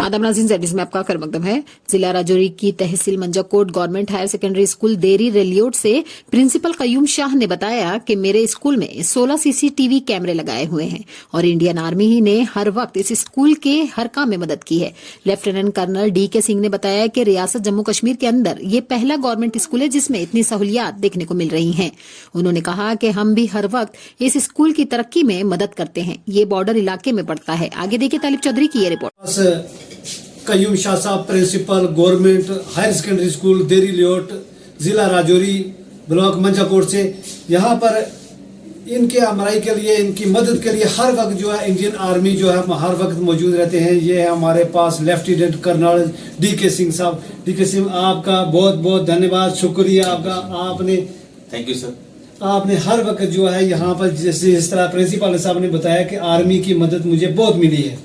आदम नाज़रीन, Z news में आपका खैर मकदम है। जिला राजौरी की तहसील Manjakot government higher secondary school देरी रेलियोट से प्रिंसिपल कयूम शाह ने बताया कि मेरे स्कूल में 16 सीसीटीवी कैमरे लगाए हुए हैं और इंडियन आर्मी ही ने हर वक्त इस स्कूल के हर काम में मदद की है। लेफ्टिनेंट कर्नल DK सिंह ने बताया कि रियासत जम्मू कश्मीर के अंदर ये पहला गवर्नमेंट स्कूल है जिसमें इतनी सहूलियात देखने को मिल रही हैं। उन्होंने कहा कि हम भी हर वक्त इस स्कूल की तरक्की में मदद करते हैं। ये बॉर्डर इलाके में पड़ता है। आगे देखिए तालिब चौधरी की ये रिपोर्ट। कयूम शाह साहब principal government higher secondary school देरी लेआउट जिला राजौरी ब्लॉक मंजाकोट से यहाँ पर इनके अमराई के लिए, इनकी मदद के लिए हर वक्त जो है इंडियन आर्मी जो है हर वक्त मौजूद रहते हैं। ये है हमारे पास लेफ्टिनेंट कर्नल DK सिंह साहब। DK सिंह, आपका बहुत बहुत धन्यवाद, शुक्रिया आपका। आपने थैंक यू सर। आपने हर वक्त जो है यहाँ पर जैसे इस तरह प्रिंसिपल साहब ने बताया कि आर्मी की मदद मुझे बहुत मिली है।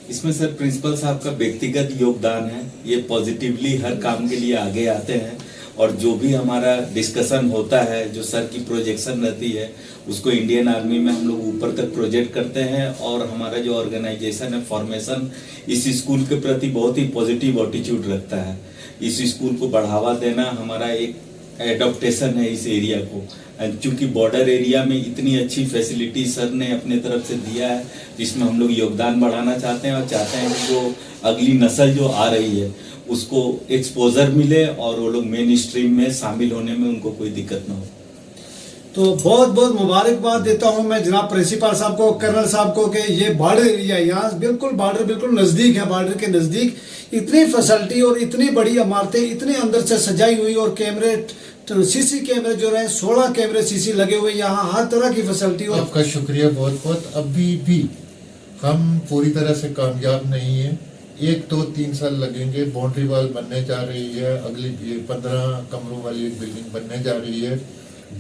इसमें सर प्रिंसिपल साहब का व्यक्तिगत योगदान है। ये पॉजिटिवली हर काम के लिए आगे आते हैं और जो भी हमारा डिस्कशन होता है, जो सर की प्रोजेक्शन रहती है, उसको इंडियन आर्मी में हम लोग ऊपर तक प्रोजेक्ट करते हैं। और हमारा जो ऑर्गेनाइजेशन है, फॉर्मेशन इस स्कूल के प्रति बहुत ही पॉजिटिव एटीट्यूड रखता है। इस स्कूल को बढ़ावा देना हमारा एक एडॉप्टेशन है इस एरिया को। क्योंकि बॉर्डर एरिया में इतनी अच्छी फैसिलिटी सर ने अपने तरफ से दिया है, जिसमें हम लोग योगदान बढ़ाना चाहते हैं और चाहते हैं कि जो अगली नस्ल जो आ रही है उसको एक्सपोजर मिले और वो लोग मेन स्ट्रीम में शामिल होने में उनको कोई दिक्कत ना हो। तो बहुत बहुत मुबारकबाद देता हूं मैं जनाब प्रिंसिपल साहब को, कर्नल साहब को कि ये बॉर्डर एरिया, यहाँ बिल्कुल बॉर्डर बिल्कुल नजदीक है। बॉर्डर के नजदीक इतनी फैसिलिटी और इतनी बड़ी इमारतें इतने अंदर से सजाई हुई और कैमरे CC कैमरे जो रहे 16 कैमरे CC लगे हुए, यहाँ हर तरह की फैसिलिटी। और आपका शुक्रिया बहुत बहुत। अभी भी हम पूरी तरह से कामयाब नहीं है। 1, 2, 3 साल लगेंगे। बाउंड्री वॉल बनने जा रही है, अगली 15 कमरों वाली एक बिल्डिंग बनने जा रही है।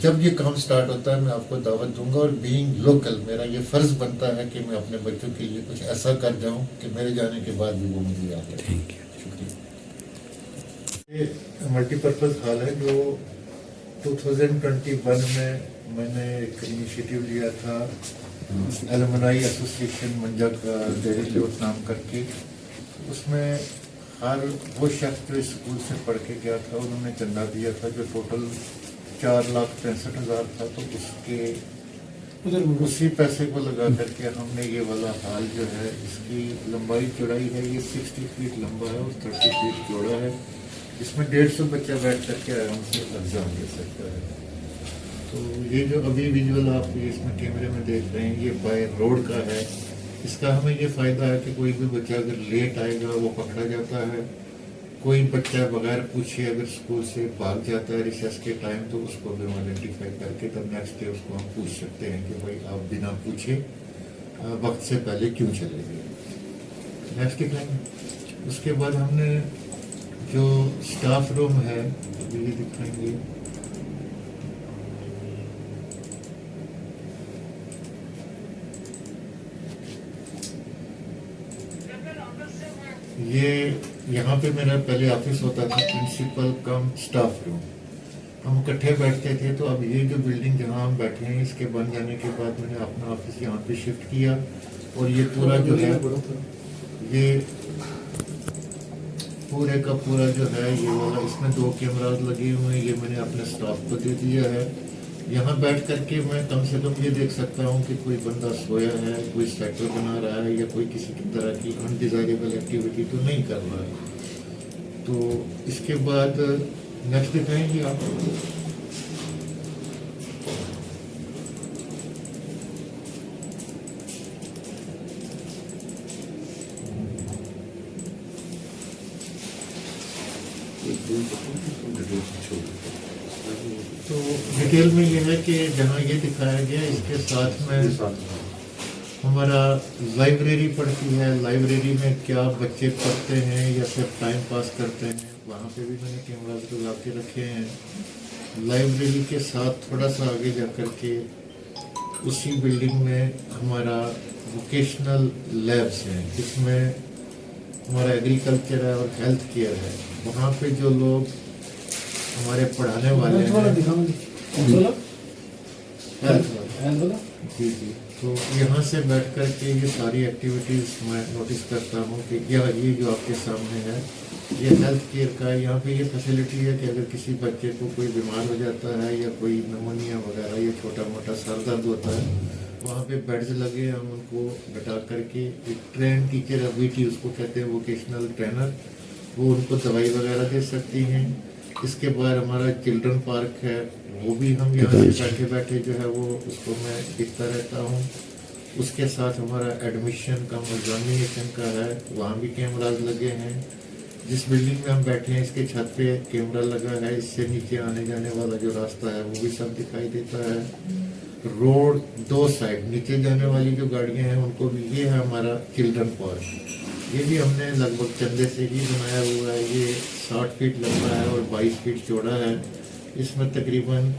जब ये काम स्टार्ट होता है मैं आपको दावत दूंगा और बीइंग लोकल मेरा ये फर्ज बनता है कि मैं अपने बच्चों के लिए कुछ ऐसा कर जाऊं कि मेरे जाने के बाद भी वो मुझे याद रखें। थैंक यू, शुक्रिया। ये मल्टीपर्पज हॉल है जो 2021 में मैंने एक इनिशिएटिव लिया था एलुमनाई एसोसिएशन मंजा का देरी लेआउट नाम करके। उसमें हर वो शख्स जो स्कूल से पढ़ के गया था उन्होंने चंदा दिया था जो टोटल 4,65,000 था। तो उसी पैसे को लगा करके हमने ये वाला हॉल जो है, इसकी लंबाई चौड़ाई है ये 60 फीट लंबा है और 30 फीट चौड़ा है। इसमें 150 बच्चा बैठ करके आराम से एग्जाम दे सकता है। तो ये जो अभी विजुअल आप इसमें कैमरे में देख रहे हैं ये बाय रोड का है। इसका हमें ये फायदा है कि कोई भी बच्चा अगर लेट आएगा वो पकड़ा जाता है। कोई बच्चा बगैर पूछे अगर स्कूल से भाग जाता है रिसेस के टाइम तो उसको भी हम आइडेंटिफाई करके तब नेक्स्ट डे उसको हम पूछ सकते हैं कि भाई आप बिना पूछे वक्त से पहले क्यों चले गए। नेक्स्ट टाइम उसके बाद हमने जो स्टाफ रूम है ये दिखाएंगे। ये यहाँ पे मेरा पहले ऑफिस होता था, प्रिंसिपल कम स्टाफ रूम। हम इकट्ठे बैठते थे। तो अब ये जो बिल्डिंग जहाँ हम बैठे हैं इसके बन जाने के बाद मैंने अपना ऑफिस यहाँ पे शिफ्ट किया और ये पूरा जो है ये पूरे का पूरा जो है ये वाला, इसमें 2 कैमराज लगे हुए हैं। ये मैंने अपने स्टाफ को दे दिया है। यहाँ बैठ करके मैं कम से कम ये देख सकता हूँ कि कोई बंदा सोया है, कोई स्ट्रक्चर बना रहा है या कोई किसी की तरह की अनडिजायरेबल एक्टिविटी तो नहीं कर रहा है। तो इसके बाद नेक्स्ट दिखाएंगे आप। तो डिटेल में ये है कि जहाँ ये दिखाया गया इसके साथ में हमारा लाइब्रेरी पढ़ती है। लाइब्रेरी में क्या बच्चे पढ़ते हैं या सिर्फ टाइम पास करते हैं, वहाँ पे भी मैंने कैमरा लगा के रखे हैं। लाइब्रेरी के साथ थोड़ा सा आगे जा कर के उसी बिल्डिंग में हमारा वोकेशनल लैब्स हैं जिसमें हमारा एग्रीकल्चर है और हेल्थ केयर है। वहाँ पे जो लोग हमारे पढ़ाने वाले हैं, हेल्थ वाले जी जी तो यहाँ से बैठ कर के ये सारी एक्टिविटीज़ मैं नोटिस करता हूँ कि ये जो आपके सामने है ये हेल्थ केयर का है। यहाँ पे ये फैसिलिटी है कि अगर किसी बच्चे को कोई बीमार हो जाता है या कोई निमोनिया वगैरह या छोटा मोटा सर दर्द होता है, वहाँ पे बेड्स लगे, हम उनको बैठा करके एक ट्रेन टीचर है, VT उसको कहते हैं, वोकेशनल ट्रेनर, वो उनको दवाई वगैरह दे सकती हैं। इसके बाद हमारा चिल्ड्रन पार्क है, वो भी हम यहाँ से बैठे बैठे जो है वो उसको मैं देखता रहता हूँ। उसके साथ हमारा एडमिशन का एग्जामिनेशन का है, वहाँ भी कैमराज लगे हैं। जिस बिल्डिंग में हम बैठे हैं इसके छत पे कैमरा लगा है, इससे नीचे आने जाने वाला जो रास्ता है वो भी सब दिखाई देता है। रोड दो साइड, नीचे जाने वाली जो गाड़ियाँ हैं उनको भी, ये है हमारा चिल्ड्रन पार्क, ये भी हमने लगभग चंदे से ही बनाया हुआ है। ये 60 फीट लंबा है और 22 फीट चौड़ा है। इसमें तकरीबन